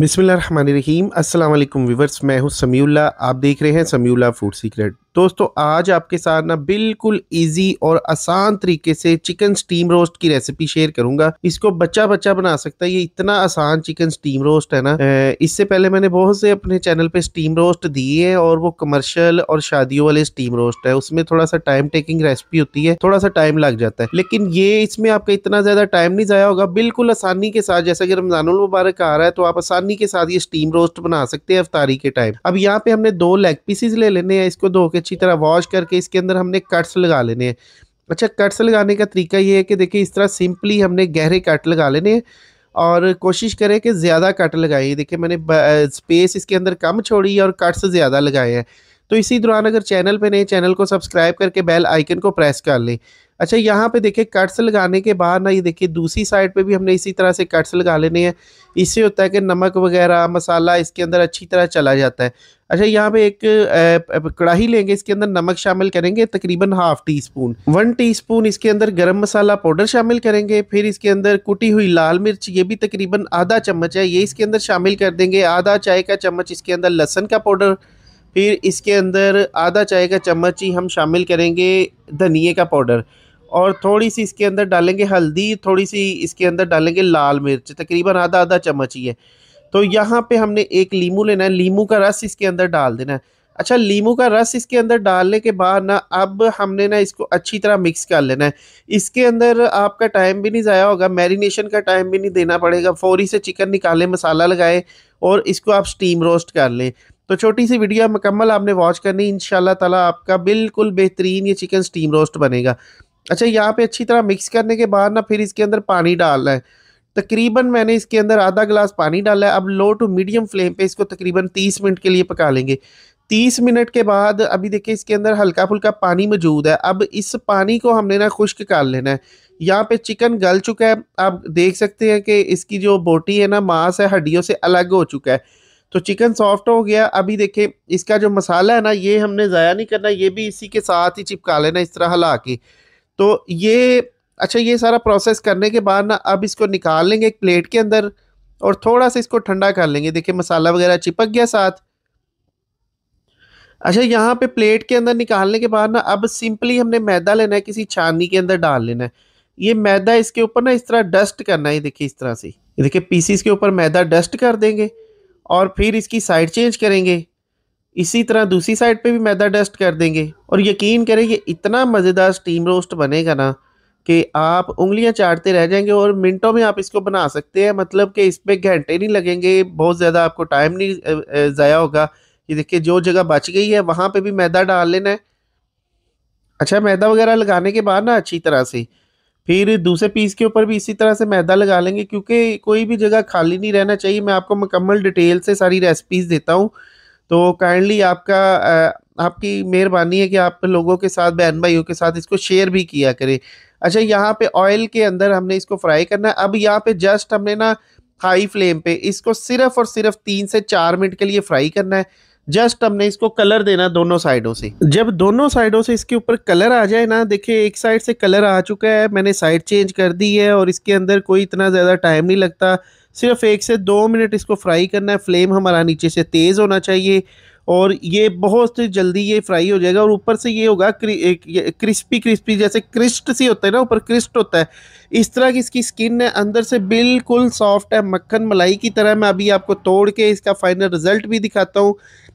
बिस्मिल्लाहिर्रहमानिर्रहीम। अस्सलाम वालेकुम व्यूअर्स, मैं हूं समीउल्लाह। आप देख रहे हैं समीउल्लाह फूड सीक्रेट। दोस्तों, आज आपके साथ ना बिल्कुल इजी और आसान तरीके से चिकन स्टीम रोस्ट की रेसिपी शेयर करूंगा। इसको बच्चा बच्चा बना सकता है। ये इतना आसान चिकन स्टीम रोस्ट है ना। इससे पहले मैंने बहुत से अपने चैनल पे स्टीम रोस्ट दिए हैं और वो कमर्शियल और शादियों वाले स्टीम रोस्ट है। उसमें थोड़ा सा टाइम टेकिंग रेसिपी होती है, थोड़ा सा टाइम लग जाता है, लेकिन ये इसमें आपका इतना ज्यादा टाइम नहीं जाया होगा। बिल्कुल आसानी के साथ, जैसा कि रमजानुल मुबारक आ रहा है तो आप आसानी के साथ ये स्टीम रोस्ट बना सकते हैं इफ्तारी के टाइम। अब यहाँ पे हमने 2 लेग पीसेस ले लेने हैं। इसको धो के अच्छी तरह वॉश करके इसके अंदर हमने कट्स लगा लेने हैं। अच्छा, कट्स लगाने का तरीका ये है कि देखिए, इस तरह सिंपली हमने गहरे कट लगा लेने हैं और कोशिश करें कि ज़्यादा कट लगाइए। देखिए, मैंने स्पेस इसके अंदर कम छोड़ी है और कट्स ज़्यादा लगाए हैं। तो इसी दौरान अगर चैनल पे नए, चैनल को सब्सक्राइब करके बेल आइकन को प्रेस कर लें। अच्छा, यहाँ पे देखिए कट्स लगाने के बाद ना, ये देखिए दूसरी साइड पे भी हमने इसी तरह से कट्स लगा लेने हैं। इससे होता है कि नमक वगैरह मसाला इसके अंदर अच्छी तरह चला जाता है। अच्छा, यहाँ पे एक कढ़ाई लेंगे, इसके अंदर नमक शामिल करेंगे तकरीबन हाफ टी स्पून। 1 टीस्पून इसके अंदर गरम मसाला पाउडर शामिल करेंगे। फिर इसके अंदर कुटी हुई लाल मिर्च, ये भी तकरीबन आधा चम्मच है, ये इसके अंदर शामिल कर देंगे। आधा चाय का चम्मच इसके अंदर लहसुन का पाउडर। फिर इसके अंदर आधा चाय का चम्मच ही हम शामिल करेंगे धनिए का पाउडर। और थोड़ी सी इसके अंदर डालेंगे हल्दी, थोड़ी सी इसके अंदर डालेंगे लाल मिर्च, तकरीबन आधा आधा चम्मच ही है। तो यहाँ पे हमने एक लीमू लेना है, लीमू का रस इसके अंदर डाल देना है। अच्छा, लीमू का रस इसके अंदर डालने के बाद ना, अब हमने ना इसको अच्छी तरह मिक्स कर लेना है। इसके अंदर आपका टाइम भी नहीं ज़ाया होगा, मैरिनेशन का टाइम भी नहीं देना पड़ेगा। फौरी से चिकन निकालें, मसाला लगाएं और इसको आप स्टीम रोस्ट कर लें। तो छोटी सी वीडियो मुकम्मल आपने वॉच करनी, इंशाल्लाह ताला आपका बिल्कुल बेहतरीन ये चिकन स्टीम रोस्ट बनेगा। अच्छा, यहाँ पे अच्छी तरह मिक्स करने के बाद ना, फिर इसके अंदर पानी डालना है। तकरीबन मैंने इसके अंदर आधा गिलास पानी डाला है। अब लो टू मीडियम फ्लेम पे इसको तकरीबन 30 मिनट के लिए पका लेंगे। 30 मिनट के बाद अभी देखिए इसके अंदर हल्का फुल्का पानी मौजूद है। अब इस पानी को हमने ना खुश्क कर लेना है। यहाँ पे चिकन गल चुका है, आप देख सकते हैं कि इसकी जो बोटी है ना, मांस है, हड्डियों से अलग हो चुका है। तो चिकन सॉफ्ट हो गया। अभी देखिए इसका जो मसाला है ना, ये हमने ज़ाया नहीं करना, ये भी इसी के साथ ही चिपका लेना इस तरह हिला के। तो ये, अच्छा, ये सारा प्रोसेस करने के बाद ना, अब इसको निकाल लेंगे एक प्लेट के अंदर और थोड़ा सा इसको ठंडा कर लेंगे। देखिए मसाला वगैरह चिपक गया साथ। अच्छा, यहाँ पे प्लेट के अंदर निकालने के बाद ना, अब सिंपली हमने मैदा लेना है, किसी छाननी के अंदर डाल लेना है। ये मैदा इसके ऊपर ना इस तरह डस्ट करना है। देखिए इस तरह से, ये देखिए पीसीस के ऊपर मैदा डस्ट कर देंगे और फिर इसकी साइड चेंज करेंगे। इसी तरह दूसरी साइड पे भी मैदा डस्ट कर देंगे और यकीन करें ये इतना मज़ेदार स्टीम रोस्ट बनेगा ना कि आप उंगलियां चाटते रह जाएंगे और मिनटों में आप इसको बना सकते हैं। मतलब कि इस पे घंटे नहीं लगेंगे, बहुत ज़्यादा आपको टाइम नहीं ज़ाया होगा। ये देखिए जो जगह बच गई है वहाँ पे भी मैदा डाल लेना है। अच्छा, मैदा वगैरह लगाने के बाद ना अच्छी तरह से फिर दूसरे पीस के ऊपर भी इसी तरह से मैदा लगा लेंगे, क्योंकि कोई भी जगह खाली नहीं रहना चाहिए। मैं आपको मुकम्मल डिटेल से सारी रेसिपीज़ देता हूँ। तो काइंडली आपकी मेहरबानी है कि आप लोगों के साथ, बहन भाइयों के साथ इसको शेयर भी किया करें। अच्छा, यहाँ पे ऑयल के अंदर हमने इसको फ्राई करना है। अब यहाँ पे जस्ट हमने ना हाई फ्लेम पे इसको सिर्फ और सिर्फ 3 से 4 मिनट के लिए फ्राई करना है। जस्ट हमने इसको कलर देना दोनों साइडों से। जब दोनों साइडों से इसके ऊपर कलर आ जाए ना, देखिए एक साइड से कलर आ चुका है, मैंने साइड चेंज कर दी है और इसके अंदर कोई इतना ज़्यादा टाइम नहीं लगता। सिर्फ 1 से 2 मिनट इसको फ्राई करना है। फ्लेम हमारा नीचे से तेज़ होना चाहिए और ये बहुत जल्दी ये फ्राई हो जाएगा। और ऊपर से ये होगा क्रिस्पी क्रिस्पी, जैसे क्रिस्ट सी होता है ना, ऊपर क्रिस्ट होता है, इस तरह की इसकी स्किन है। अंदर से बिल्कुल सॉफ्ट है, मक्खन मलाई की तरह। मैं अभी आपको तोड़ के इसका फाइनल रिजल्ट भी दिखाता हूँ।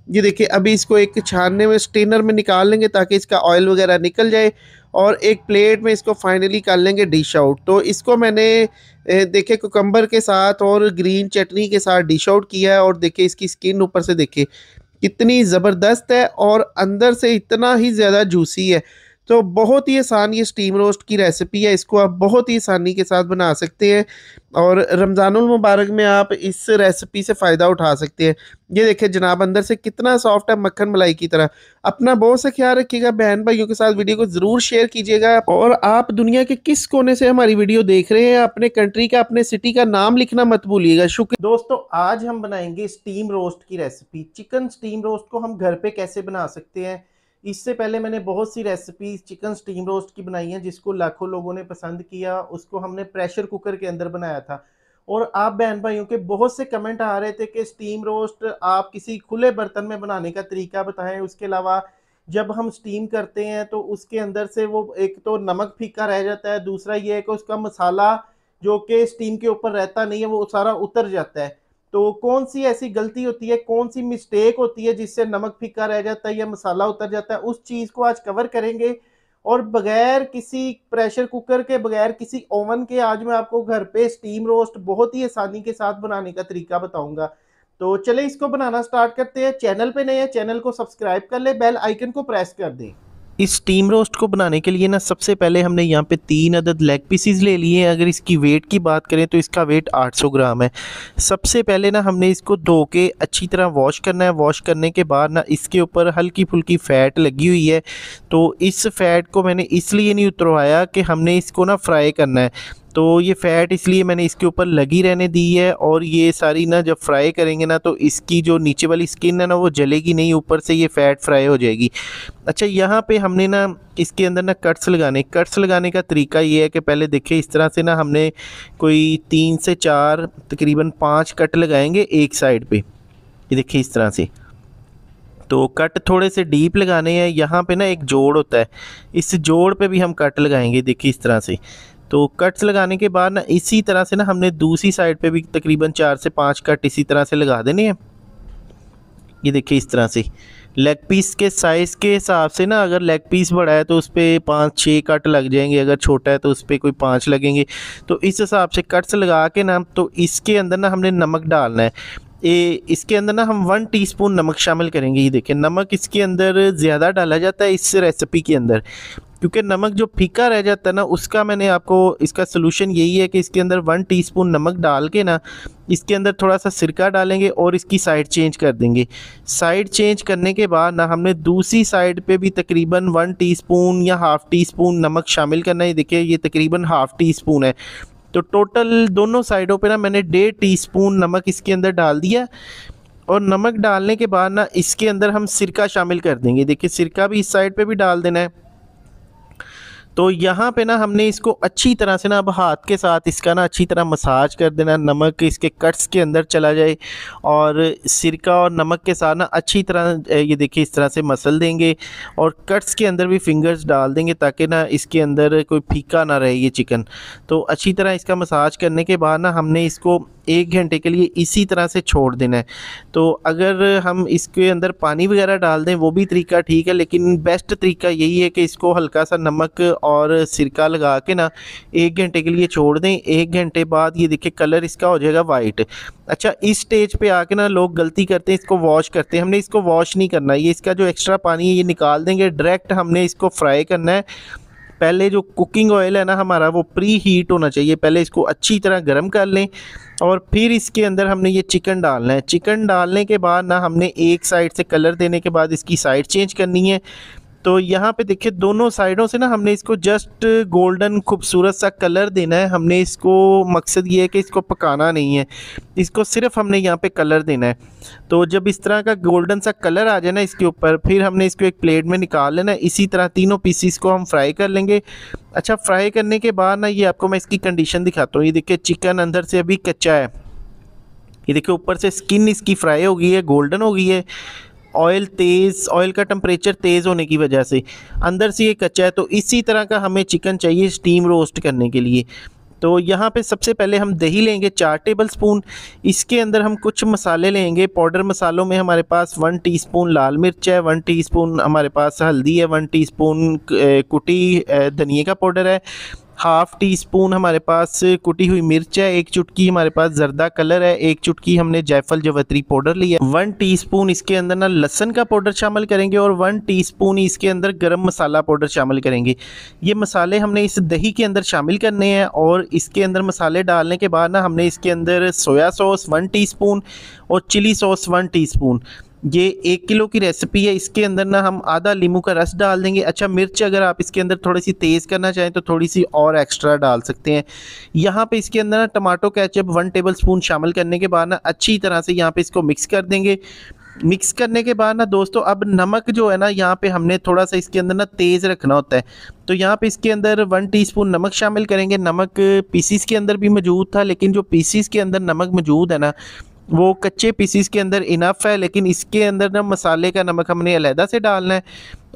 ये देखिए, अभी इसको एक छानने में, स्टेनर में निकाल लेंगे ताकि इसका ऑयल वगैरह निकल जाए और एक प्लेट में इसको फाइनली कर लेंगे डिश आउट। तो इसको मैंने देखिए कुकम्बर के साथ और ग्रीन चटनी के साथ डिश आउट किया है। और देखिए इसकी स्किन ऊपर से देखिए कितनी ज़बरदस्त है और अंदर से इतना ही ज़्यादा जूसी है। तो बहुत ही आसान ये स्टीम रोस्ट की रेसिपी है, इसको आप बहुत ही आसानी के साथ बना सकते हैं और रमज़ानुल मुबारक में आप इस रेसिपी से फ़ायदा उठा सकते हैं। ये देखिए जनाब, अंदर से कितना सॉफ्ट है, मक्खन मलाई की तरह। अपना बहुत सा ख्याल रखिएगा, बहन भाइयों के साथ वीडियो को ज़रूर शेयर कीजिएगा। और आप दुनिया के किस कोने से हमारी वीडियो देख रहे हैं, अपने कंट्री का, अपने सिटी का नाम लिखना मत भूलिएगा। शुक्रिया। दोस्तों, आज हम बनाएंगे स्टीम रोस्ट की रेसिपी। चिकन स्टीम रोस्ट को हम घर पे कैसे बना सकते हैं। इससे पहले मैंने बहुत सी रेसिपी चिकन स्टीम रोस्ट की बनाई हैं जिसको लाखों लोगों ने पसंद किया। उसको हमने प्रेशर कुकर के अंदर बनाया था और आप बहन भाइयों के बहुत से कमेंट आ रहे थे कि स्टीम रोस्ट आप किसी खुले बर्तन में बनाने का तरीका बताएं। उसके अलावा जब हम स्टीम करते हैं तो उसके अंदर से वो एक तो नमक फीका रह जाता है, दूसरा ये है कि उसका मसाला जो कि स्टीम के ऊपर रहता नहीं है वो सारा उतर जाता है। तो कौन सी ऐसी गलती होती है, कौन सी मिस्टेक होती है जिससे नमक फीका रह जाता है या मसाला उतर जाता है, उस चीज को आज कवर करेंगे। और बगैर किसी प्रेशर कुकर के, बगैर किसी ओवन के, आज मैं आपको घर पे स्टीम रोस्ट बहुत ही आसानी के साथ बनाने का तरीका बताऊंगा। तो चले इसको बनाना स्टार्ट करते हैं। चैनल पे नए हैं, चैनल को सब्सक्राइब कर ले, बेल आइकन को प्रेस कर दें। इस स्टीम रोस्ट को बनाने के लिए ना सबसे पहले हमने यहाँ पे 3 अदद लेग पीसीज ले लिए हैं। अगर इसकी वेट की बात करें तो इसका वेट 800 ग्राम है। सबसे पहले ना हमने इसको धो के अच्छी तरह वॉश करना है। वॉश करने के बाद ना इसके ऊपर हल्की फुल्की फ़ैट लगी हुई है, तो इस फ़ैट को मैंने इसलिए नहीं उतरवाया कि हमने इसको ना फ्राई करना है, तो ये फ़ैट इसलिए मैंने इसके ऊपर लगी रहने दी है। और ये सारी ना जब फ्राई करेंगे ना तो इसकी जो नीचे वाली स्किन है ना वो जलेगी नहीं, ऊपर से ये फ़ैट फ्राई हो जाएगी। अच्छा, यहाँ पे हमने ना इसके अंदर ना कट्स लगाने का तरीका ये है कि पहले देखिए इस तरह से ना हमने कोई 3 से 4 तकरीबन 5 कट लगाएंगे एक साइड पे। ये देखिए इस तरह से, तो कट थोड़े से डीप लगाने हैं। यहाँ पे ना एक जोड़ होता है, इस जोड़ पे भी हम कट लगाएंगे, देखिए इस तरह से। तो कट्स लगाने के बाद ना इसी तरह से ना हमने दूसरी साइड पे भी तकरीबन 4 से 5 कट इसी तरह से लगा देने हैं। ये देखिए इस तरह से लेग पीस के साइज़ के हिसाब से ना, अगर लेग पीस बड़ा है तो उस पर 5-6 कट लग जाएंगे, अगर छोटा है तो उस पर कोई 5 लगेंगे। तो इस हिसाब से कट्स लगा के ना, तो इसके अंदर ना हमने नमक डालना है। इसके अंदर ना हम 1 टीस्पून नमक शामिल करेंगे। ये देखिए नमक इसके अंदर ज़्यादा डाला जाता है इस रेसिपी के अंदर, क्योंकि नमक जो फीका रह जाता है ना उसका मैंने आपको इसका सलूशन यही है कि इसके अंदर 1 टीस्पून नमक डाल के ना इसके अंदर थोड़ा सा सिरका डालेंगे और इसकी साइड चेंज कर देंगे। साइड चेंज करने के बाद ना हमने दूसरी साइड पे भी तकरीबन 1 टीस्पून या हाफ़ टी स्पून नमक शामिल करना है। देखिए ये तकरीबन हाफ़ टी स्पून है, तो टोटल दोनों साइडों पे ना मैंने 1.5 टीस्पून नमक इसके अंदर डाल दिया। और नमक डालने के बाद ना इसके अंदर हम सिरका शामिल कर देंगे। देखिए सिरका भी इस साइड पे भी डाल देना है। तो यहाँ पे ना हमने इसको अच्छी तरह से ना अब हाथ के साथ इसका ना अच्छी तरह मसाज कर देना, नमक इसके कट्स के अंदर चला जाए। और सिरका और नमक के साथ ना अच्छी तरह ये देखिए इस तरह से मसल देंगे और कट्स के अंदर भी फिंगर्स डाल देंगे ताकि ना इसके अंदर कोई फीका ना रहे ये चिकन। तो अच्छी तरह इसका मसाज करने के बाद ना हमने इसको 1 घंटे के लिए इसी तरह से छोड़ देना है। तो अगर हम इसके अंदर पानी वगैरह डाल दें वो भी तरीका ठीक है, लेकिन बेस्ट तरीका यही है कि इसको हल्का सा नमक और सिरका लगा के ना 1 घंटे के लिए छोड़ दें। 1 घंटे बाद ये देखिए कलर इसका हो जाएगा वाइट। अच्छा, इस स्टेज पे आके ना लोग गलती करते हैं, इसको वॉश करते हैं। हमने इसको वॉश नहीं करना, ये इसका जो एक्स्ट्रा पानी है ये निकाल देंगे। डायरेक्ट हमने इसको फ्राई करना है। पहले जो कुकिंग ऑयल है ना हमारा वो प्री हीट होना चाहिए, पहले इसको अच्छी तरह गर्म कर लें और फिर इसके अंदर हमने ये चिकन डालना है। चिकन डालने के बाद ना हमने एक साइड से कलर देने के बाद इसकी साइड चेंज करनी है। तो यहाँ पे देखिए दोनों साइडों से ना हमने इसको जस्ट गोल्डन खूबसूरत सा कलर देना है। हमने इसको मकसद ये है कि इसको पकाना नहीं है, इसको सिर्फ हमने यहाँ पे कलर देना है। तो जब इस तरह का गोल्डन सा कलर आ जाए ना इसके ऊपर, फिर हमने इसको एक प्लेट में निकाल लेना है। इसी तरह तीनों पीसीस को हम फ्राई कर लेंगे। अच्छा, फ्राई करने के बाद ना ये आपको मैं इसकी कंडीशन दिखाता हूँ। ये देखिए चिकन अंदर से अभी कच्चा है, ये देखिए ऊपर से स्किन इसकी फ्राई हो गई है, गोल्डन हो गई है। ऑयल का टेम्परेचर तेज़ होने की वजह से अंदर से ये कच्चा है। तो इसी तरह का हमें चिकन चाहिए स्टीम रोस्ट करने के लिए। तो यहाँ पे सबसे पहले हम दही लेंगे 4 टेबल स्पून। इसके अंदर हम कुछ मसाले लेंगे। पाउडर मसालों में हमारे पास 1 टीस्पून लाल मिर्च है, 1 टीस्पून हमारे पास हल्दी है, 1 टीस्पून कुटी धनिया का पाउडर है, हाफ़ टी स्पून हमारे पास कुटी हुई मिर्च है, 1 चुटकी हमारे पास जर्दा कलर है, 1 चुटकी हमने जायफल जवत्री पाउडर लिया, 1 टीस्पून इसके अंदर ना लहसुन का पाउडर शामिल करेंगे और 1 टीस्पून इसके अंदर गरम मसाला पाउडर शामिल करेंगे। ये मसाले हमने इस दही के अंदर शामिल करने हैं और इसके अंदर मसाले डालने के बाद ना हमने इसके अंदर सोया सॉस 1 टीस्पून और चिली सॉस 1 टीस्पून। ये 1 किलो की रेसिपी है, इसके अंदर ना हम आधा नींबू का रस डाल देंगे। अच्छा, मिर्च अगर आप इसके अंदर थोड़ी सी तेज़ करना चाहें तो थोड़ी सी और एक्स्ट्रा डाल सकते हैं। यहाँ पे इसके अंदर ना टमाटो केचप 1 टेबल स्पून शामिल करने के बाद ना अच्छी तरह से यहाँ पे इसको मिक्स कर देंगे। मिक्स करने के बाद ना दोस्तों अब नमक जो है ना यहाँ पे हमने थोड़ा सा इसके अंदर ना तेज़ रखना होता है। तो यहाँ पे इसके अंदर 1 टीस्पून नमक शामिल करेंगे। नमक पीसीस के अंदर भी मौजूद था, लेकिन जो पीसीस के अंदर नमक मौजूद है ना वो कच्चे पीसीस के अंदर इनफ है, लेकिन इसके अंदर ना मसाले का नमक हमने अलहदा से डालना है।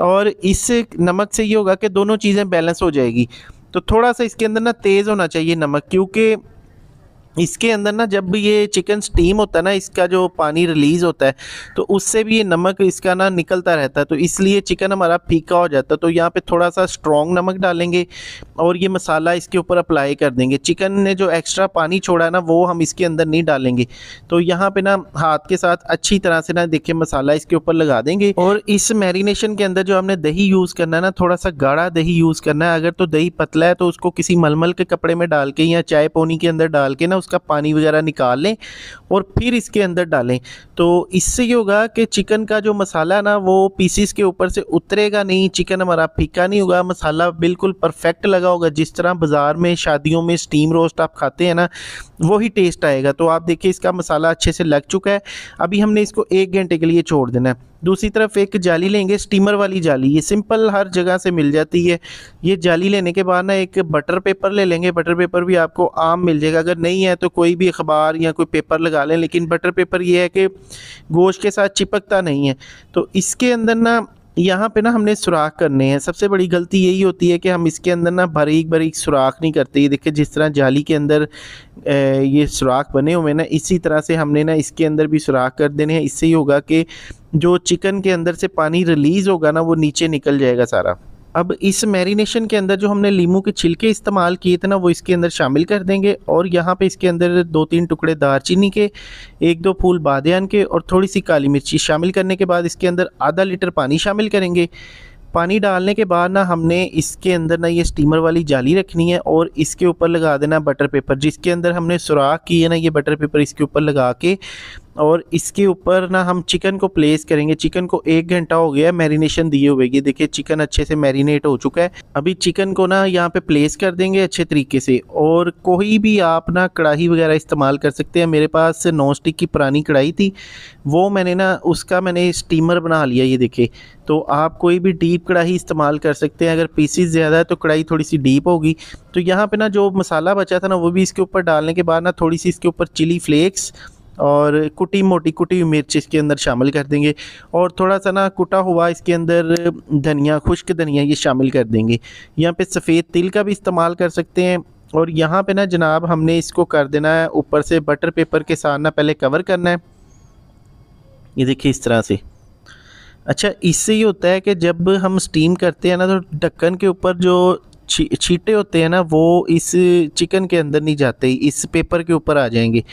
और इस नमक से ये होगा कि दोनों चीज़ें बैलेंस हो जाएगी। तो थोड़ा सा इसके अंदर ना तेज़ होना चाहिए नमक, क्योंकि इसके अंदर ना जब भी ये चिकन स्टीम होता है ना, इसका जो पानी रिलीज़ होता है तो उससे भी ये नमक इसका ना निकलता रहता है, तो इसलिए चिकन हमारा फीका हो जाता है। तो यहाँ पे थोड़ा सा स्ट्रॉन्ग नमक डालेंगे और ये मसाला इसके ऊपर अप्लाई कर देंगे। चिकन ने जो एक्स्ट्रा पानी छोड़ा है ना वो हम इसके अंदर नहीं डालेंगे। तो यहाँ पे ना हाथ के साथ अच्छी तरह से ना देखिए मसाला इसके ऊपर लगा देंगे। और इस मैरिनेशन के अंदर जो हमने दही यूज़ करना है ना, थोड़ा सा गाढ़ा दही यूज़ करना है। अगर तो दही पतला है तो उसको किसी मलमल के कपड़े में डाल के या चाय पोनी के अंदर डाल के ना उसका पानी वगैरह निकाल लें और फिर इसके अंदर डालें। तो इससे ये होगा कि चिकन का जो मसाला है ना वो पीसीस के ऊपर से उतरेगा नहीं, चिकन हमारा फीका नहीं होगा, मसाला बिल्कुल परफेक्ट लगा होगा। जिस तरह बाज़ार में शादियों में स्टीम रोस्ट आप खाते हैं ना वही टेस्ट आएगा। तो आप देखिए इसका मसाला अच्छे से लग चुका है। अभी हमने इसको 1 घंटे के लिए छोड़ देना है। दूसरी तरफ एक जाली लेंगे, स्टीमर वाली जाली, ये सिंपल हर जगह से मिल जाती है। ये जाली लेने के बाद ना एक बटर पेपर ले लेंगे। बटर पेपर भी आपको आम मिल जाएगा, अगर नहीं है तो कोई भी अखबार या कोई पेपर लगा लें, लेकिन बटर पेपर ये है कि गोश्त के साथ चिपकता नहीं है। तो इसके अंदर ना यहाँ पे ना हमने सुराख करने हैं। सबसे बड़ी गलती यही होती है कि हम इसके अंदर ना बारीक बारीक सुराख नहीं करते। ये देखिए जिस तरह जाली के अंदर ये सुराख बने हुए हैं ना, इसी तरह से हमने ना इसके अंदर भी सुराख कर देने हैं। इससे ही होगा कि जो चिकन के अंदर से पानी रिलीज़ होगा ना वो नीचे निकल जाएगा सारा। अब इस मैरिनेशन के अंदर जो हमने लीमू के छिलके इस्तेमाल किए थे ना वो इसके अंदर शामिल कर देंगे। और यहाँ पे इसके अंदर 2-3 टुकड़े दालचीनी के, 1-2 फूल बादियान के और थोड़ी सी काली मिर्ची शामिल करने के बाद इसके अंदर आधा लीटर पानी शामिल करेंगे। पानी डालने के बाद ना हमने इसके अंदर ना ये स्टीमर वाली जाली रखनी है और इसके ऊपर लगा देना बटर पेपर। जिसके अंदर हमने सुराख की है ना ये बटर पेपर इसके ऊपर लगा के और इसके ऊपर ना हम चिकन को प्लेस करेंगे। चिकन को 1 घंटा हो गया मैरिनेशन दिए हुए, ये देखिए चिकन अच्छे से मैरिनेट हो चुका है। अभी चिकन को ना यहाँ पे प्लेस कर देंगे अच्छे तरीके से। और कोई भी आप ना कढ़ाई वगैरह इस्तेमाल कर सकते हैं। मेरे पास नॉन स्टिक की पुरानी कढ़ाई थी, वो मैंने ना उसका मैंने स्टीमर बना लिया, ये देखिए। तो आप कोई भी डीप कढ़ाई इस्तेमाल कर सकते हैं। अगर पीसीस ज़्यादा है तो कढ़ाई थोड़ी सी डीप होगी। तो यहाँ पे ना जो मसाला बचा था ना वो भी इसके ऊपर डालने के बाद ना थोड़ी सी इसके ऊपर चिली फ्लेक्स और कुटी हुई मिर्च इसके अंदर शामिल कर देंगे। और थोड़ा सा ना कुटा हुआ इसके अंदर धनिया, खुश्क धनिया ये शामिल कर देंगे। यहाँ पे सफ़ेद तिल का भी इस्तेमाल कर सकते हैं। और यहाँ पे ना जनाब हमने इसको कर देना है ऊपर से बटर पेपर के साथ ना पहले कवर करना है, ये देखिए इस तरह से। अच्छा, इससे ये होता है कि जब हम स्टीम करते हैं ना तो ढक्कन के ऊपर जो छींटे होते हैं ना वो इस चिकन के अंदर नहीं जाते, इस पेपर के ऊपर आ जाएंगे,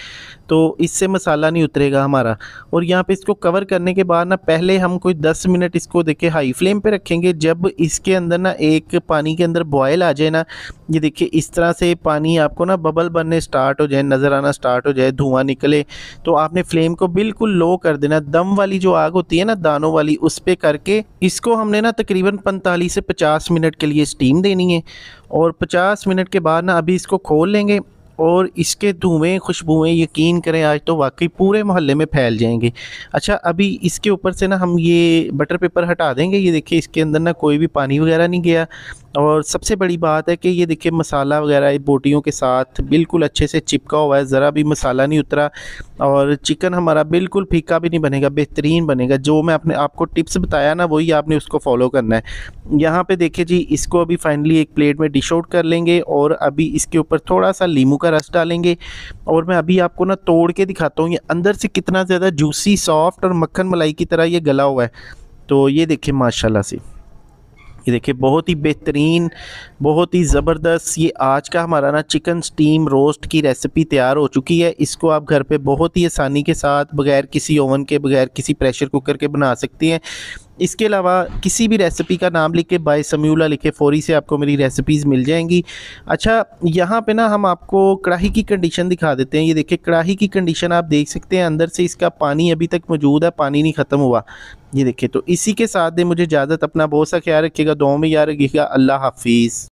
तो इससे मसाला नहीं उतरेगा हमारा। और यहाँ पे इसको कवर करने के बाद ना पहले हम कोई 10 मिनट इसको देखिए हाई फ्लेम पे रखेंगे। जब इसके अंदर ना एक पानी के अंदर बॉयल आ जाए ना, ये देखिए इस तरह से पानी आपको ना बबल बनने स्टार्ट हो जाए, नज़र आना स्टार्ट हो जाए, धुआं निकले, तो आपने फ्लेम को बिल्कुल लो कर देना। दम वाली जो आग होती है ना दानों वाली, उस पर करके इसको हमने ना तकरीबन 45 से 50 मिनट के लिए स्टीम देनी है। और 50 मिनट के बाद ना अभी इसको खोल लेंगे और इसके धुएँ खुशबुएँ यकीन करें आज तो वाकई पूरे मोहल्ले में फैल जाएंगे। अच्छा, अभी इसके ऊपर से ना हम ये बटर पेपर हटा देंगे। ये देखिए इसके अंदर ना कोई भी पानी वगैरह नहीं गया। और सबसे बड़ी बात है कि ये देखिए मसाला वगैरह बोटियों के साथ बिल्कुल अच्छे से चिपका हुआ है, ज़रा भी मसाला नहीं उतरा। और चिकन हमारा बिल्कुल फीका भी नहीं बनेगा, बेहतरीन बनेगा। जो मैं अपने आपको टिप्स बताया ना वही आपने उसको फॉलो करना है। यहाँ पे देखिए जी, इसको अभी फाइनली एक प्लेट में डिश आउट कर लेंगे और अभी इसके ऊपर थोड़ा सा लीमू का रस डालेंगे। और मैं अभी आपको ना तोड़ के दिखाता हूँ ये अंदर से कितना ज़्यादा जूसी, सॉफ्ट और मक्खन मलाई की तरह ये गला हुआ है। तो ये देखिए माशाल्लाह से, ये देखिए बहुत ही बेहतरीन, बहुत ही ज़बरदस्त ये आज का हमारा ना चिकन स्टीम रोस्ट की रेसिपी तैयार हो चुकी है। इसको आप घर पे बहुत ही आसानी के साथ बगैर किसी ओवन के, बगैर किसी प्रेशर कुकर के बना सकती हैं। इसके अलावा किसी भी रेसिपी का नाम लिख के बाय समीउल्लाह लिखे फौरी से आपको मेरी रेसिपीज़ मिल जाएंगी। अच्छा, यहाँ पे ना हम आपको कढ़ाई की कंडीशन दिखा देते हैं। ये देखिए कढ़ाई की कंडीशन आप देख सकते हैं, अंदर से इसका पानी अभी तक मौजूद है, पानी नहीं ख़त्म हुआ। ये देखिए, तो इसी के साथ दे मुझे इजाज़त, अपना बहुत सा ख्याल रखिएगा, दुआओं में याद रखिएगा। अल्लाह हाफिज़।